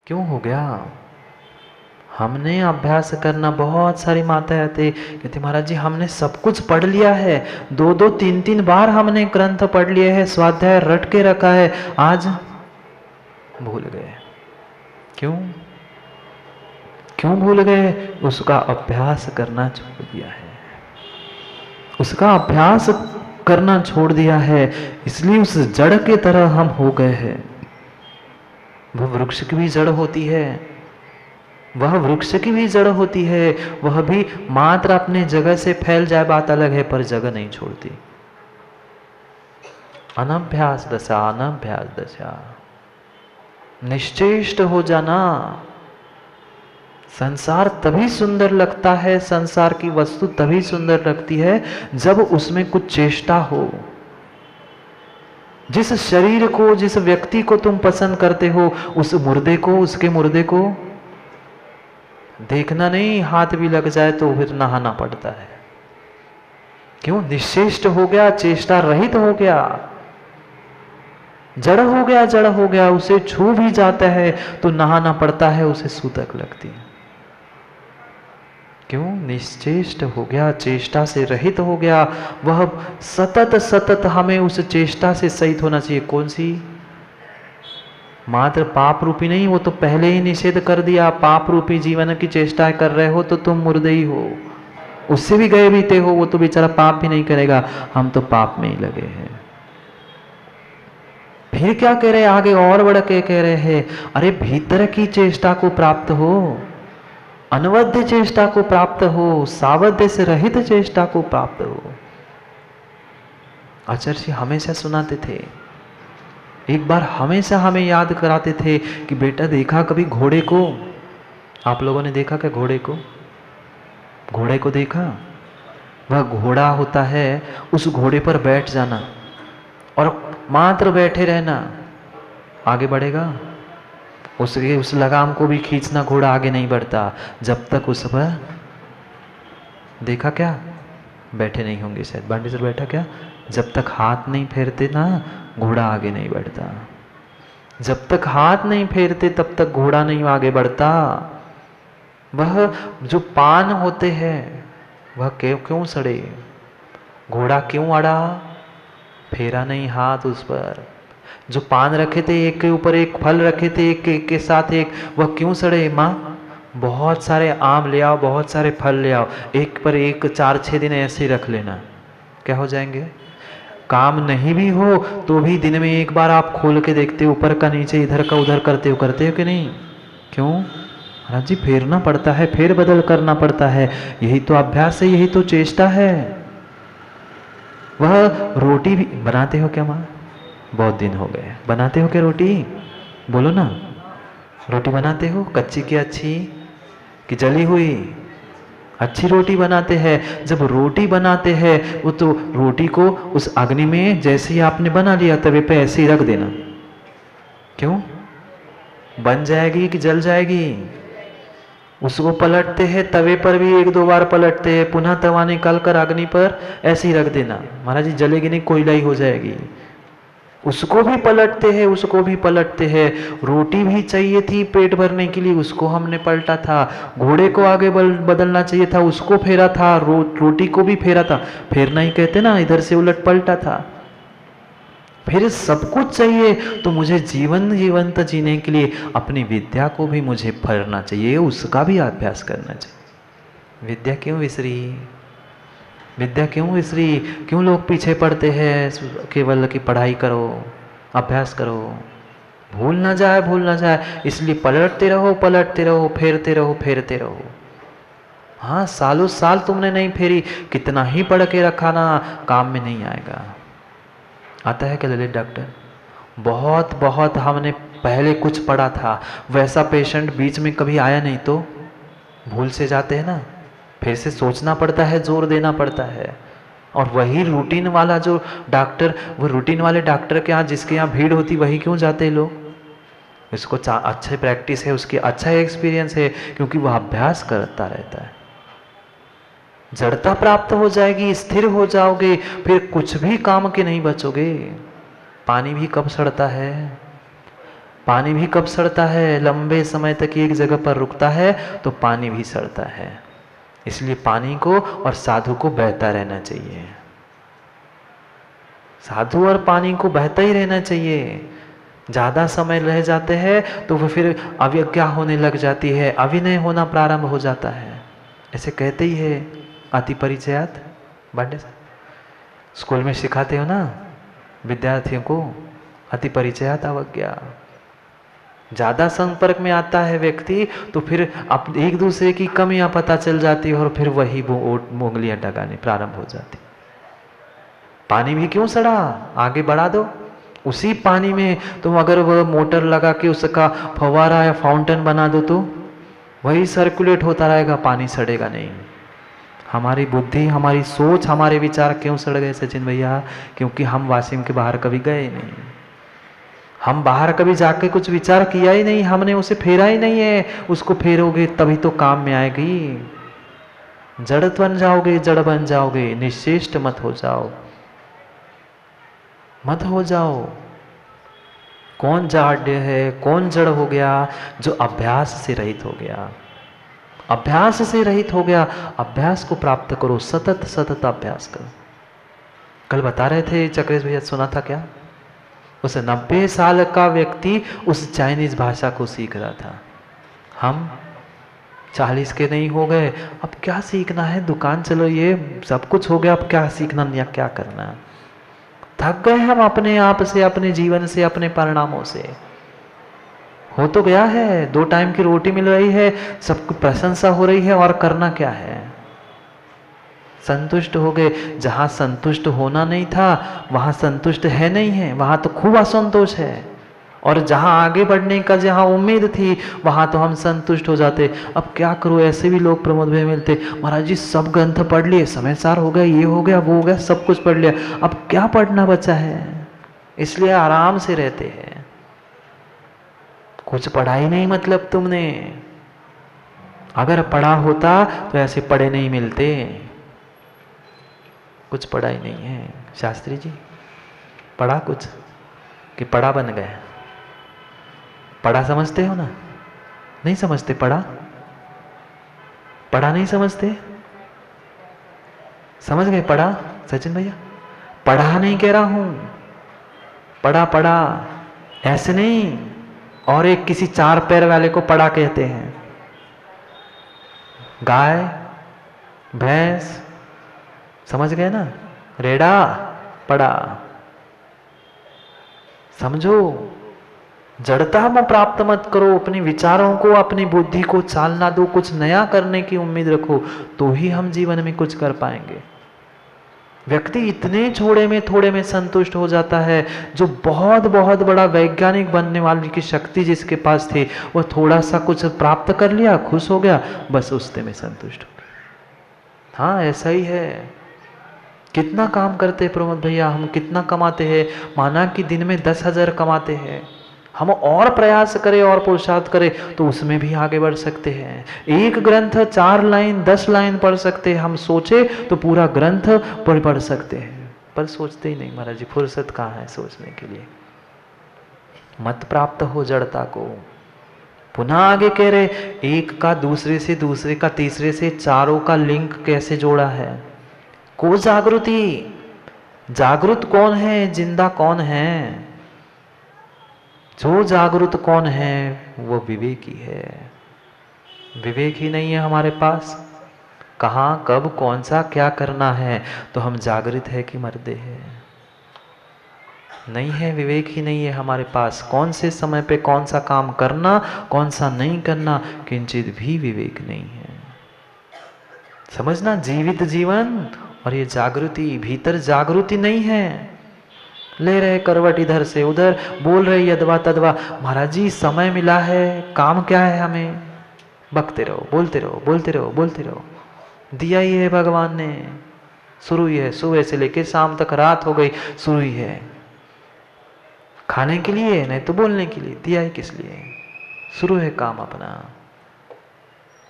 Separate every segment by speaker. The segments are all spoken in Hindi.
Speaker 1: क्यों हो गया? हमने अभ्यास करना, बहुत सारी माताएं आते कहती महाराज जी हमने सब कुछ पढ़ लिया है, 2-2 3-3 बार हमने ग्रंथ पढ़ लिए हैं, स्वाध्याय रट के रखा है, आज भूल गए। क्यों क्यों भूल गए? उसका अभ्यास करना छोड़ दिया है, उसका अभ्यास करना छोड़ दिया है, इसलिए उस जड़ के तरह हम हो गए हैं। वो वृक्ष की भी जड़ होती है, वह वृक्ष की भी जड़ होती है, वह भी मात्र अपने जगह से फैल जाए बात अलग है, पर जगह नहीं छोड़ती। अनभ्यास दशा, अनभ्यास दशा, निश्चेष्ट हो जाना। संसार तभी सुंदर लगता है, संसार की वस्तु तभी सुंदर लगती है जब उसमें कुछ चेष्टा हो। जिस शरीर को, जिस व्यक्ति को तुम पसंद करते हो, उस मुर्दे को, उसके मुर्दे को देखना नहीं, हाथ भी लग जाए तो फिर नहाना पड़ता है। क्यों? निश्चेष्ट हो गया, चेष्टा रहित हो गया, जड़ हो गया, जड़ हो गया। उसे छू भी जाता है तो नहाना पड़ता है, उसे सूतक लगती है। क्यों? निश्चेष्ट हो गया, चेष्टा से रहित हो गया। वह सतत सतत हमें उस चेष्टा से सहित होना चाहिए। कौन सी? मात्र पाप रूपी नहीं, वो तो पहले ही निषेध कर दिया। पाप रूपी जीवन की चेष्टा कर रहे हो तो तुम मुर्दे ही हो, उससे भी गए बीते हो। वो तो बेचारा पाप भी नहीं करेगा, हम तो पाप में ही लगे हैं। फिर क्या कह रहे हैं आगे? और बढ़ के कह रहे हैं, अरे भीतर की चेष्टा को प्राप्त हो, अनवद्य चेष्टा को प्राप्त हो, सावध्य से रहित चेष्टा को प्राप्त हो। आचार्य जी हमेशा सुनाते थे, एक बार हमेशा हमें याद कराते थे कि बेटा देखा कभी घोड़े को? आप लोगों ने देखा क्या घोड़े को? घोड़े को देखा? वह घोड़ा होता है, उस घोड़े पर बैठ जाना और मात्र बैठे रहना, आगे बढ़ेगा? उसके उस लगाम को भी खींचना, घोड़ा आगे नहीं बढ़ता जब तक उस पर, देखा क्या? बैठे नहीं होंगे शायद, बांडी सर बैठा क्या? जब तक हाथ नहीं फेरते ना, घोड़ा आगे नहीं बढ़ता। जब तक हाथ नहीं फेरते तब तक घोड़ा नहीं आगे बढ़ता। वह जो पान होते हैं वह क्यों सड़े? घोड़ा क्यों अड़ा? फेरा नहीं हाथ उस पर। जो पान रखे थे, एक के ऊपर एक फल रखे थे, एक के साथ एक, वह क्यों सड़े? माँ बहुत सारे आम ले आओ, बहुत सारे फल ले आओ, एक पर एक 4-6 दिन ऐसे ही रख लेना, क्या हो जाएंगे? काम नहीं भी हो तो भी दिन में एक बार आप खोल के देखते हो, ऊपर का नीचे, इधर का उधर करते हो कि नहीं? क्यों? महाराज जी फेरना पड़ता है, फेर बदल करना पड़ता है, यही तो अभ्यास है, यही तो चेष्टा है। वह रोटी भी बनाते हो क्या माँ? बहुत दिन हो गए, बनाते हो क्या रोटी? बोलो ना, रोटी बनाते हो? कच्ची की अच्छी कि जली हुई? अच्छी रोटी बनाते हैं। जब रोटी बनाते हैं वो तो रोटी को उस अग्नि में जैसे ही आपने बना लिया तवे पे ऐसे ही रख देना। क्यों? बन जाएगी कि जल जाएगी? उसको पलटते हैं, तवे पर भी 1-2 बार पलटते हैं, पुनः तवा निकाल कर अग्नि पर ऐसे ही रख देना। महाराज जी जलेगी नहीं, कोयला ही हो जाएगी। उसको भी पलटते हैं, उसको भी पलटते हैं। रोटी भी चाहिए थी पेट भरने के लिए, उसको हमने पलटा था। घोड़े को आगे बदलना चाहिए था, उसको फेरा था। रोटी को भी फेरा था, फेरना ही कहते ना, इधर से उलट पलटा था। फिर सब कुछ चाहिए तो मुझे जीवंत जीने के लिए अपनी विद्या को भी मुझे फरना चाहिए, उसका भी अभ्यास करना चाहिए। विद्या क्यों विसरी? विद्या क्यों विसरी? क्यों लोग पीछे पड़ते हैं? केवल की पढ़ाई करो, अभ्यास करो, भूल ना जाए, भूल ना जाए, इसलिए पलटते रहो, पलटते रहो, फेरते रहो, फेरते रहो। हाँ, सालों साल तुमने नहीं फेरी, कितना ही पढ़ के रखा ना, काम में नहीं आएगा। आता है क्या ललित डॉक्टर? बहुत बहुत हमने पहले कुछ पढ़ा था, वैसा पेशेंट बीच में कभी आया नहीं तो भूल से जाते हैं ना, फिर से सोचना पड़ता है, जोर देना पड़ता है। और वही रूटीन वाला जो डॉक्टर, वो रूटीन वाले डॉक्टर के यहाँ, जिसके यहाँ भीड़ होती, वही क्यों जाते हैं लोग? इसको अच्छे प्रैक्टिस है, उसकी अच्छा एक्सपीरियंस है, क्योंकि वह अभ्यास करता रहता है। जड़ता प्राप्त हो जाएगी, स्थिर हो जाओगे, फिर कुछ भी काम के नहीं बचोगे। पानी भी कब सड़ता है? पानी भी कब सड़ता है? लंबे समय तक एक जगह पर रुकता है तो पानी भी सड़ता है। इसलिए पानी को और साधु को बहता रहना चाहिए। साधु और पानी को बहता ही रहना चाहिए। ज़्यादा समय रह जाते हैं तो वो फिर अवज्ञा होने लग जाती है, अविनय होना प्रारंभ हो जाता है। ऐसे कहते ही है अति परिचयात बांटे। स्कूल में सिखाते हो ना विद्यार्थियों को, अति परिचयात अवज्ञा। ज़्यादा संपर्क में आता है व्यक्ति तो फिर अब एक दूसरे की कमियां पता चल जाती है और फिर वही उंगलियां डगानी प्रारंभ हो जाती। पानी भी क्यों सड़ा, आगे बढ़ा दो। उसी पानी में तुम अगर वह मोटर लगा के उसका फव्वारा या फाउंटेन बना दो तो वही सर्कुलेट होता रहेगा, पानी सड़ेगा नहीं। हमारी बुद्धि, हमारी सोच, हमारे विचार क्यों सड़ गए सचिन भैया? क्योंकि हम वासिम के बाहर कभी गए नहीं। हम बाहर कभी जाके कुछ विचार किया ही नहीं, हमने उसे फेरा ही नहीं है। उसको फेरोगे तभी तो काम में आएगी। जड़ बन जाओगे, जड़ बन जाओगे, निश्चेष्ट मत हो जाओ, मत हो जाओ। कौन जाड्य है, कौन जड़ हो गया? जो अभ्यास से रहित हो गया, अभ्यास से रहित हो गया। अभ्यास को प्राप्त करो, सतत सतत अभ्यास करो। कल बता रहे थे चक्रेश भैया, सुना था क्या? उस 90 साल का व्यक्ति उस चाइनीज भाषा को सीख रहा था। हम 40 के नहीं हो गए, अब क्या सीखना है? दुकान चलो, ये सब कुछ हो गया, अब क्या सीखना या क्या करना? थक गए हम अपने आप से, अपने जीवन से, अपने परिणामों से। हो तो गया है, 2 टाइम की रोटी मिल रही है, सबकी प्रशंसा हो रही है, और करना क्या है? संतुष्ट हो गए। जहां संतुष्ट होना नहीं था वहां संतुष्ट है नहीं है, वहां तो खूब असंतोष है। और जहां आगे बढ़ने का जहां उम्मीद थी वहां तो हम संतुष्ट हो जाते। अब क्या करो, ऐसे भी लोग प्रमोद भाई मिलते, महाराज जी सब ग्रंथ पढ़ लिए, समय सार हो गया, ये हो गया, वो हो गया, सब कुछ पढ़ लिया, अब क्या पढ़ना बचा है? इसलिए आराम से रहते हैं। कुछ पढ़ा ही नहीं मतलब तुमने। अगर पढ़ा होता तो ऐसे पढ़े नहीं मिलते। कुछ पढ़ा ही नहीं है। शास्त्री जी पढ़ा कुछ कि पढ़ा बन गए? पढ़ा समझते हो ना? नहीं समझते पढ़ा? पढ़ा नहीं समझते? समझ गए पढ़ा सचिन भैया? पढ़ा नहीं कह रहा हूं, पढ़ा पढ़ा ऐसे नहीं। और एक किसी 4 पैर वाले को पढ़ा कहते हैं। गाय, भैंस, समझ गए ना? रेड़ा, पढ़ा। समझो, जड़ता में प्राप्त मत करो। अपने विचारों को, अपनी बुद्धि को चालना दो, कुछ नया करने की उम्मीद रखो, तो ही हम जीवन में कुछ कर पाएंगे। व्यक्ति इतने थोड़े में संतुष्ट हो जाता है। जो बहुत बहुत बड़ा वैज्ञानिक बनने वाली की शक्ति जिसके पास थी, वह थोड़ा सा कुछ प्राप्त कर लिया, खुश हो गया, बस उतने में संतुष्ट हो गया। हाँ ऐसा ही है। कितना काम करते हैं प्रमोद भैया, हम कितना कमाते हैं? माना कि दिन में 10,000 कमाते हैं, हम और प्रयास करें और पुरुषार्थ करें तो उसमें भी आगे बढ़ सकते हैं। एक ग्रंथ 4 लाइन 10 लाइन पढ़ सकते हैं, हम सोचे तो पूरा ग्रंथ पढ़ सकते हैं, पर सोचते ही नहीं। महाराज जी फुर्सत कहाँ है सोचने के लिए? मत प्राप्त हो जड़ता को। पुनः आगे कह रहे, एक का दूसरे से, दूसरे का तीसरे से, चारों का लिंक कैसे जोड़ा है? को जागृति। जागृत कौन है, जिंदा कौन है? जो जागृत कौन है वो विवेकी है। विवेक ही नहीं है हमारे पास। कहाँ कब कौन सा क्या करना है, तो हम जागृत है कि मर्दे हैं? नहीं है, विवेक ही नहीं है हमारे पास। कौन से समय पे कौन सा काम करना, कौन सा नहीं करना, किंचित भी विवेक नहीं है। समझना, जीवित जीवन और ये जागृति, भीतर जागृति नहीं है। ले रहे करवट इधर से उधर, बोल रहे यदवा तदवा। महाराज जी समय मिला है, काम क्या है हमें? बकते रहो, बोलते रहो, बोलते रहो, बोलते रहो। दिया ही है भगवान ने, शुरू ही है। सुबह से लेके शाम तक, रात हो गई, शुरू ही है। खाने के लिए नहीं तो बोलने के लिए, दिया ही किस लिए? शुरू है काम अपना।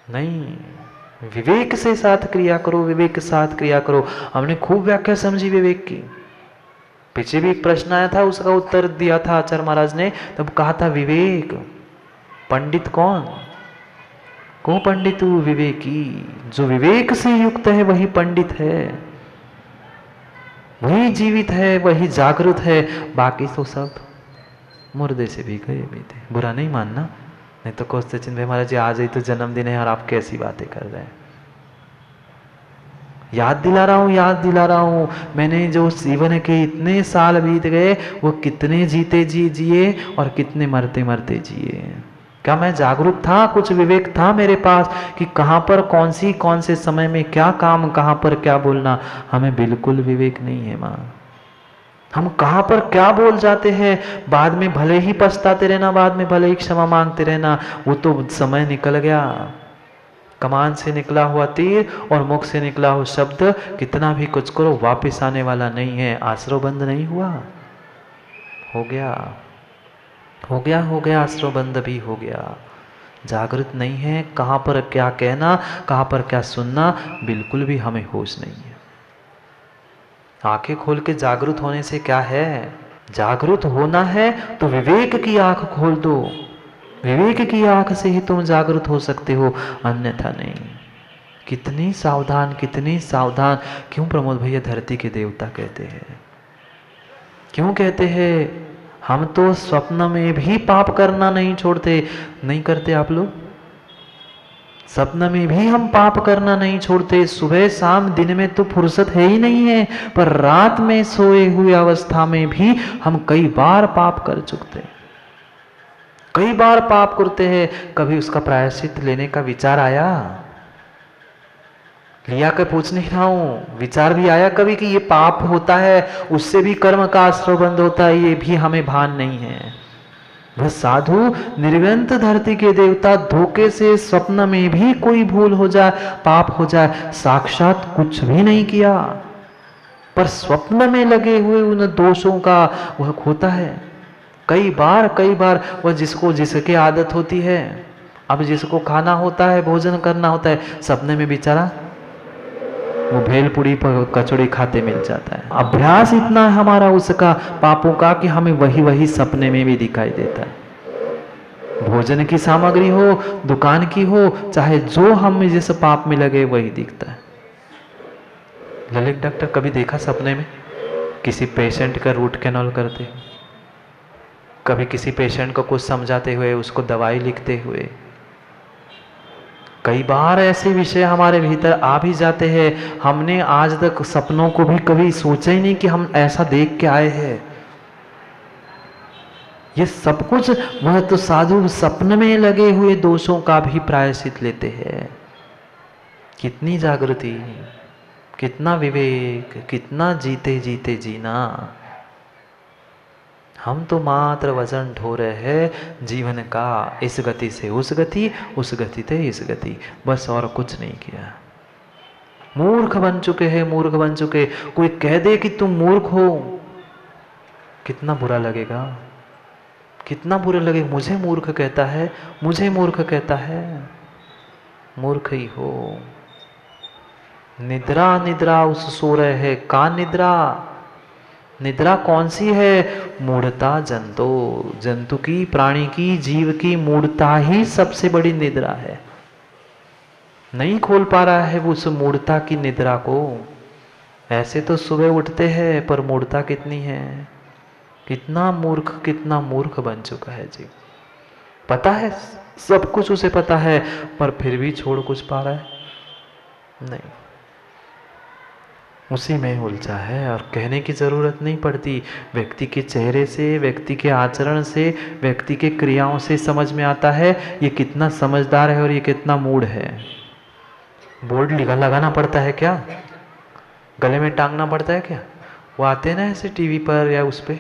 Speaker 1: नहीं, विवेक से साथ क्रिया करो, विवेक के साथ क्रिया करो। हमने खूब व्याख्या समझी विवेक की। पीछे भी एक प्रश्न आया था, उसका उत्तर दिया था आचार्य महाराज ने, तब कहा था विवेक। पंडित कौन? को पंडित विवेकी, जो विवेक से युक्त है वही पंडित है, वही जीवित है, वही जागृत है। बाकी तो सब मुर्दे से भी गए भी थे। बुरा नहीं मानना, नहीं तो कोस्ते चिन्ह भाई महाराज जी आज ही तो जन्मदिन है और आप कैसी बातें कर रहे हैं। याद दिला रहा हूँ, याद दिला रहा हूँ, मैंने जो जीवन के इतने साल बीत गए वो कितने जीते जिए और कितने मरते मरते जिए। क्या मैं जागरूक था? कुछ विवेक था मेरे पास कि कहाँ पर कौन से समय में क्या काम, कहाँ पर क्या बोलना? हमें बिल्कुल विवेक नहीं है माँ। हम कहाँ पर क्या बोल जाते हैं, बाद में भले ही पछताते रहना, बाद में भले ही क्षमा मांगते रहना, वो तो समय निकल गया। कमान से निकला हुआ तीर और मुख से निकला हुआ शब्द कितना भी कुछ करो वापस आने वाला नहीं है। आश्रव बंद नहीं हुआ, हो गया हो गया हो गया, आश्रव बंद भी हो गया। जागृत नहीं है, कहाँ पर क्या कहना, कहाँ पर क्या सुनना, बिल्कुल भी हमें होश नहीं है। आंखें खोल के जागरूक होने से क्या है? जागरूक होना है तो विवेक की आंख खोल दो, विवेक की आंख से ही तुम जागरूक हो सकते हो, अन्यथा नहीं। कितनी सावधान, कितनी सावधान। क्यों प्रमोद भैया धरती के देवता कहते हैं? क्यों कहते हैं? हम तो स्वप्न में भी पाप करना नहीं छोड़ते। नहीं करते आप लोग? सपने में भी हम पाप करना नहीं छोड़ते। सुबह शाम दिन में तो फुर्सत है ही नहीं है, पर रात में सोए हुए अवस्था में भी हम कई बार पाप कर चुकते हैं, कई बार पाप करते हैं। कभी उसका प्रायश्चित लेने का विचार आया? लिया के पूछ नहीं रहा हूं, विचार भी आया कभी कि ये पाप होता है, उससे भी कर्म का आश्रय बंद होता है, ये भी हमें भान नहीं है। वह साधु निर्ग्रंथ धरती के देवता धोखे से स्वप्न में भी कोई भूल हो जाए, पाप हो जाए, साक्षात कुछ भी नहीं किया, पर स्वप्न में लगे हुए उन दोषों का वह खोता है। कई बार वह जिसके आदत होती है, अब जिसको खाना होता है, भोजन करना होता है, सपने में बेचारा वो भेलपुड़ी पर कचौड़ी खाते मिल जाता है। अभ्यास इतना है हमारा उसका पापों का कि हमें वही सपने में भी दिखाई देता है। भोजन की सामग्री हो, दुकान की हो, चाहे जो हम जिस पाप में लगे वही दिखता है। ललित डॉक्टर कभी देखा सपने में किसी पेशेंट का रूट कैनाल करते, कभी किसी पेशेंट को कुछ समझाते हुए, उसको दवाई लिखते हुए? कई बार ऐसे विषय हमारे भीतर आ भी जाते हैं, हमने आज तक सपनों को भी कभी सोचा ही नहीं कि हम ऐसा देख के आए हैं। ये सब कुछ वह तो साधु सपन में लगे हुए दोषों का भी प्रायश्चित लेते हैं। कितनी जागृति, कितना विवेक, कितना जीते जीते जीना। हम तो मात्र वजन ढो रहे हैं जीवन का, इस गति से उस गति, उस गति से इस गति, बस और कुछ नहीं किया। मूर्ख बन चुके हैं, मूर्ख बन चुके। कोई कह दे कि तुम मूर्ख हो, कितना बुरा लगेगा, कितना बुरा लगे। मुझे मूर्ख कहता है, मुझे मूर्ख कहता है, मूर्ख ही हो। निद्रा निद्रा उस सो रहे है का निद्रा। निद्रा कौन सी है? मूढ़ता जंतु की, प्राणी की, जीव की मूढ़ता ही सबसे बड़ी निद्रा है। नहीं खोल पा रहा है वो उस मूढ़ता की निद्रा को। ऐसे तो सुबह उठते हैं, पर मूढ़ता कितनी है। कितना मूर्ख बन चुका है जी। पता है सब कुछ उसे पता है, पर फिर भी छोड़ कुछ पा रहा है नहीं, उसी में उलझा है। और कहने की जरूरत नहीं पड़ती, व्यक्ति के चेहरे से, व्यक्ति के आचरण से, व्यक्ति के क्रियाओं से समझ में आता है ये कितना समझदार है और ये कितना मूढ़ है। बोर्ड लगाना पड़ता है क्या? गले में टांगना पड़ता है क्या? वो आते हैं ना ऐसे टीवी पर या उस पे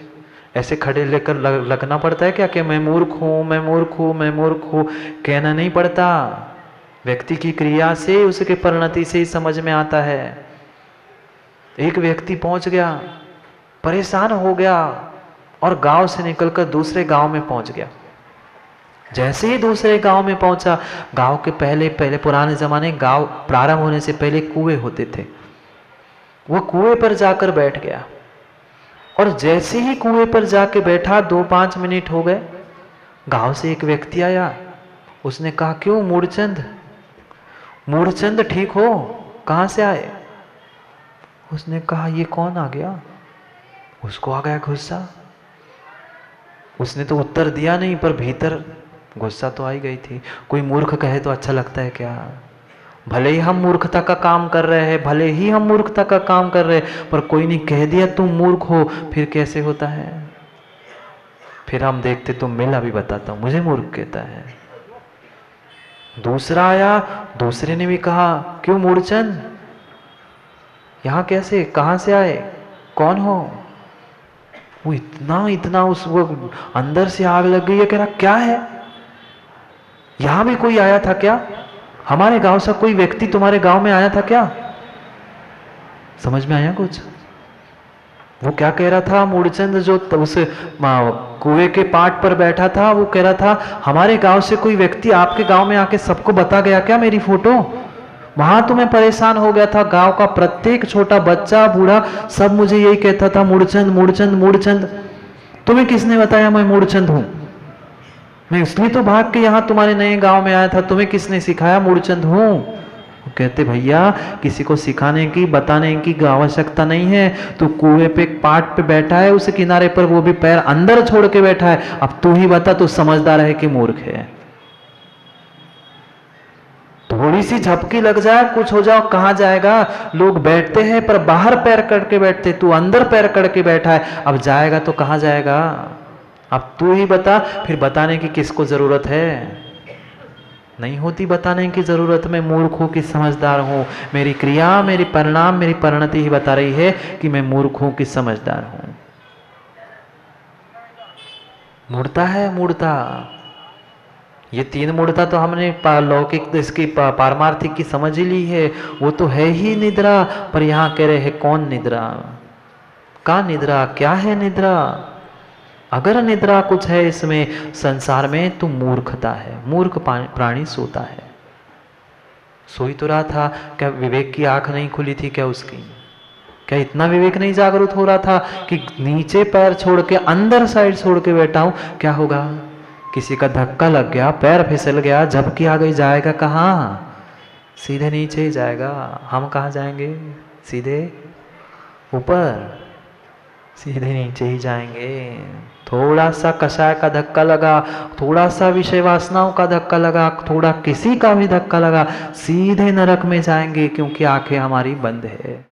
Speaker 1: ऐसे खड़े लेकर लगना पड़ता है क्या कि मैं मूर्ख हूँ, मैं मूर्ख हूँ, मैं मूर्ख हूँ? कहना नहीं पड़ता, व्यक्ति की क्रिया से, उसके परिणति से ही समझ में आता है। एक व्यक्ति पहुंच गया, परेशान हो गया और गांव से निकलकर दूसरे गांव में पहुंच गया। जैसे ही दूसरे गांव में पहुंचा, गांव के पहले पुराने जमाने गांव प्रारंभ होने से पहले कुएं होते थे, वो कुएं पर जाकर बैठ गया। और जैसे ही कुएं पर जाके बैठा, 2-5 मिनट हो गए, गांव से एक व्यक्ति आया। उसने कहा, क्यों मूढ़चंद, मूढ़चंद ठीक हो, कहां से आए? उसने कहा, ये कौन आ गया? उसको आ गया गुस्सा। उसने तो उत्तर दिया नहीं, पर भीतर गुस्सा तो आई गई थी। कोई मूर्ख कहे तो अच्छा लगता है क्या? भले ही हम मूर्खता का काम कर रहे हैं, भले ही हम मूर्खता का काम कर रहे हैं, पर कोई नहीं कह दिया तुम मूर्ख हो, फिर कैसे होता है? फिर हम देखते, तुम मिला भी बताता हूं, मुझे मूर्ख कहता है। दूसरा आया, दूसरे ने भी कहा, क्यों मूढ़चंद, यहां कैसे, कहां से आए, कौन हो? वो इतना वो अंदर से आग लग गई है, कह रहा क्या है, यहां भी कोई आया था क्या? हमारे गांव से कोई व्यक्ति तुम्हारे गांव में आया था क्या? समझ में आया कुछ? वो क्या कह रहा था मूढ़चंद, जो उस कुएं के पाट पर बैठा था, वो कह रहा था, हमारे गांव से कोई व्यक्ति आपके गांव में आके सबको बता गया क्या मेरी फोटो? वहां तो मैं परेशान हो गया था, गांव का प्रत्येक छोटा बच्चा बूढ़ा सब मुझे यही कहता था, मूढ़चंद मूढ़चंद मूढ़चंद। तुम्हें किसने बताया मैं मूढ़चंद हूं? मैं इसलिए तो भाग के यहां तुम्हारे नए गांव में आया था, तुम्हें किसने सिखाया मूढ़चंद हूं? वो कहते, भैया किसी को सिखाने की बताने की आवश्यकता नहीं है, तू कुएं पे पाट पे बैठा है, उस किनारे पर, वो भी पैर अंदर छोड़ के बैठा है, अब तू ही बता तू समझदार है कि मूर्ख है? थोड़ी सी झपकी लग जाए, कुछ हो जाओ, कहां जाएगा? लोग बैठते हैं पर बाहर पैर करके बैठते, तू अंदर पैर करके बैठा है, अब जाएगा तो कहां जाएगा? अब तू ही बता, फिर बताने की किसको जरूरत है? नहीं होती बताने की जरूरत। मैं मूर्ख हूं कि समझदार हूं? मेरी क्रिया, मेरी परिणाम, मेरी परिणति ही बता रही है कि मैं मूर्ख हूं कि समझदार हूं। मूर्ता है, मूर्ता, ये 3 मूर्ता तो हमने लौकिक इसकी पारमार्थिक की समझ ही ली है, वो तो है ही निद्रा। पर यहां कह रहे हैं कौन निद्रा, का निद्रा, क्या है निद्रा? अगर निद्रा कुछ है इसमें संसार में तो मूर्खता है। मूर्ख प्राणी सोता है। सोई तो रहा था, क्या विवेक की आंख नहीं खुली थी क्या उसकी? क्या इतना विवेक नहीं जागरूक हो रहा था कि नीचे पैर छोड़ के अंदर साइड छोड़ के बैठा हूं, क्या होगा? किसी का धक्का लग गया, पैर फिसल गया, झपकी आ गई, जाएगा कहाँ? सीधे नीचे ही जाएगा। हम कहाँ जाएंगे? सीधे ऊपर, सीधे नीचे ही जाएंगे। थोड़ा सा कषाय का धक्का लगा, थोड़ा सा विषय वासनाओं का धक्का लगा, थोड़ा किसी का भी धक्का लगा, सीधे नरक में जाएंगे, क्योंकि आंखें हमारी बंद है।